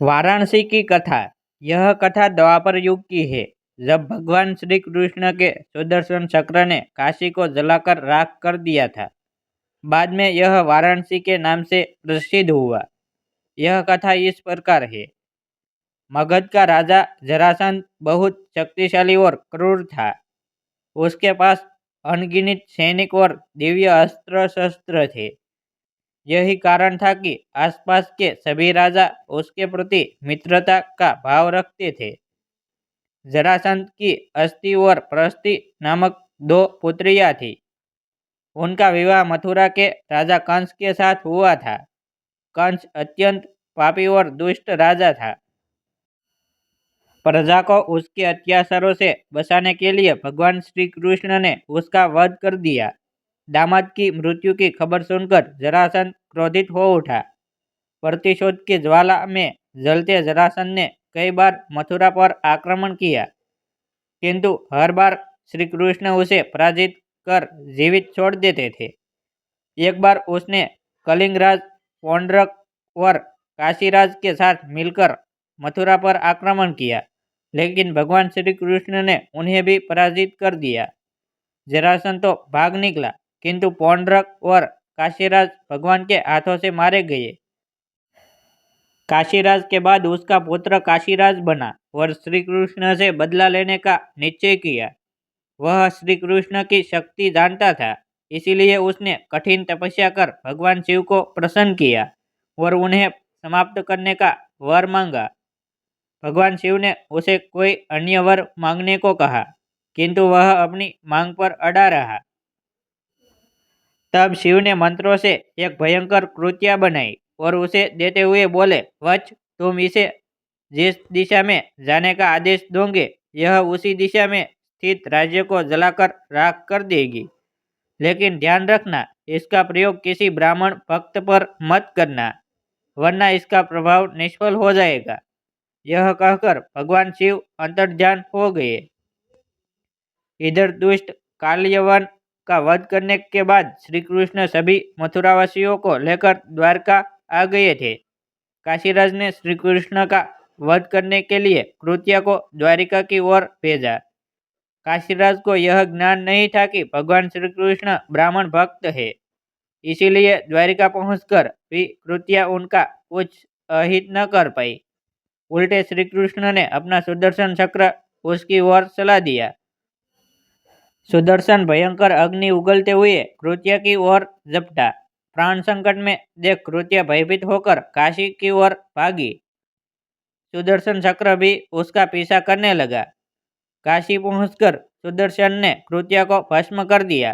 वाराणसी की कथा। यह कथा द्वापर युग की है, जब भगवान श्री कृष्ण के सुदर्शन चक्र ने काशी को जलाकर राख कर दिया था। बाद में यह वाराणसी के नाम से प्रसिद्ध हुआ। यह कथा इस प्रकार है। मगध का राजा जरासंध बहुत शक्तिशाली और क्रूर था। उसके पास अनगिनत सैनिक और दिव्य अस्त्र शस्त्र थे। यही कारण था कि आसपास के सभी राजा उसके प्रति मित्रता का भाव रखते थे। जरासंध की अस्थि और प्रस्थि नामक दो पुत्रियां थी। उनका विवाह मथुरा के राजा कंस के साथ हुआ था। कंस अत्यंत पापी और दुष्ट राजा था। प्रजा को उसके अत्याचारों से बचाने के लिए भगवान श्री कृष्ण ने उसका वध कर दिया। दामाद की मृत्यु की खबर सुनकर जरासंध क्रोधित हो उठा। प्रतिशोध की ज्वाला में जलते जरासंध ने कई बार मथुरा पर आक्रमण किया, किंतु हर बार श्री कृष्ण उसे पराजित कर जीवित छोड़ देते थे। एक बार उसने कलिंगराज, पौंड्रक और काशीराज के साथ मिलकर मथुरा पर आक्रमण किया, लेकिन भगवान श्री कृष्ण ने उन्हें भी पराजित कर दिया। जरासंध तो भाग निकला, किंतु पौंड्रक और काशीराज भगवान के हाथों से मारे गए। काशीराज के बाद उसका पुत्र काशीराज बना और श्री कृष्ण से बदला लेने का निश्चय किया। वह श्री कृष्ण की शक्ति जानता था, इसीलिए उसने कठिन तपस्या कर भगवान शिव को प्रसन्न किया और उन्हें समाप्त करने का वर मांगा। भगवान शिव ने उसे कोई अन्य वर मांगने को कहा, किंतु वह अपनी मांग पर अड़ा रहा। तब शिव ने मंत्रों से एक भयंकर कृत्या बनाई और उसे देते हुए बोले, वत्स, तुम इसे जिस दिशा में जाने का आदेश दोगे, यह उसी दिशा में स्थित राज्य को जलाकर राख कर देगी। लेकिन ध्यान रखना, इसका प्रयोग किसी ब्राह्मण भक्त पर मत करना, वरना इसका प्रभाव निष्फल हो जाएगा। यह कहकर भगवान शिव अंतर्ध्यान हो गए। इधर दुष्ट काल्यवन का वध करने के बाद श्री कृष्ण सभी मथुरावासियों को लेकर द्वारका आ गए थे। काशीराज ने श्री कृष्ण का वध करने के लिए कृत्या को द्वारिका की ओर भेजा। काशीराज को यह ज्ञान नहीं था कि भगवान श्री कृष्ण ब्राह्मण भक्त है, इसीलिए द्वारिका पहुंचकर भी कृत्या उनका कुछ अहित न कर पाई। उल्टे श्री कृष्ण ने अपना सुदर्शन चक्र उसकी ओर चला दिया। सुदर्शन भयंकर अग्नि उगलते हुए कृत्या की ओर झपटा। प्राण संकट में देख कृत्या भयभीत होकर काशी की ओर भागी। सुदर्शन चक्र भी उसका पीछा करने लगा। काशी पहुंचकर सुदर्शन ने कृत्या को भस्म कर दिया,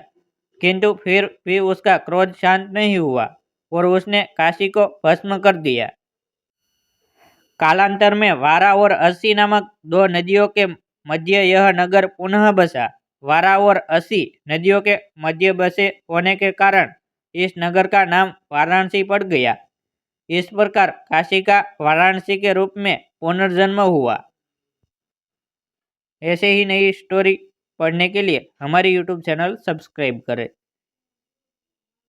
किंतु फिर भी उसका क्रोध शांत नहीं हुआ और उसने काशी को भस्म कर दिया। कालांतर में वारा और अस्सी नामक दो नदियों के मध्य यह नगर पुनः बसा। वारा और अस्सी नदियों के मध्य बसे होने के कारण इस नगर का नाम वाराणसी पड़ गया। इस प्रकार काशी का वाराणसी के रूप में पुनर्जन्म हुआ। ऐसे ही नई स्टोरी पढ़ने के लिए हमारी यूट्यूब चैनल सब्सक्राइब करें।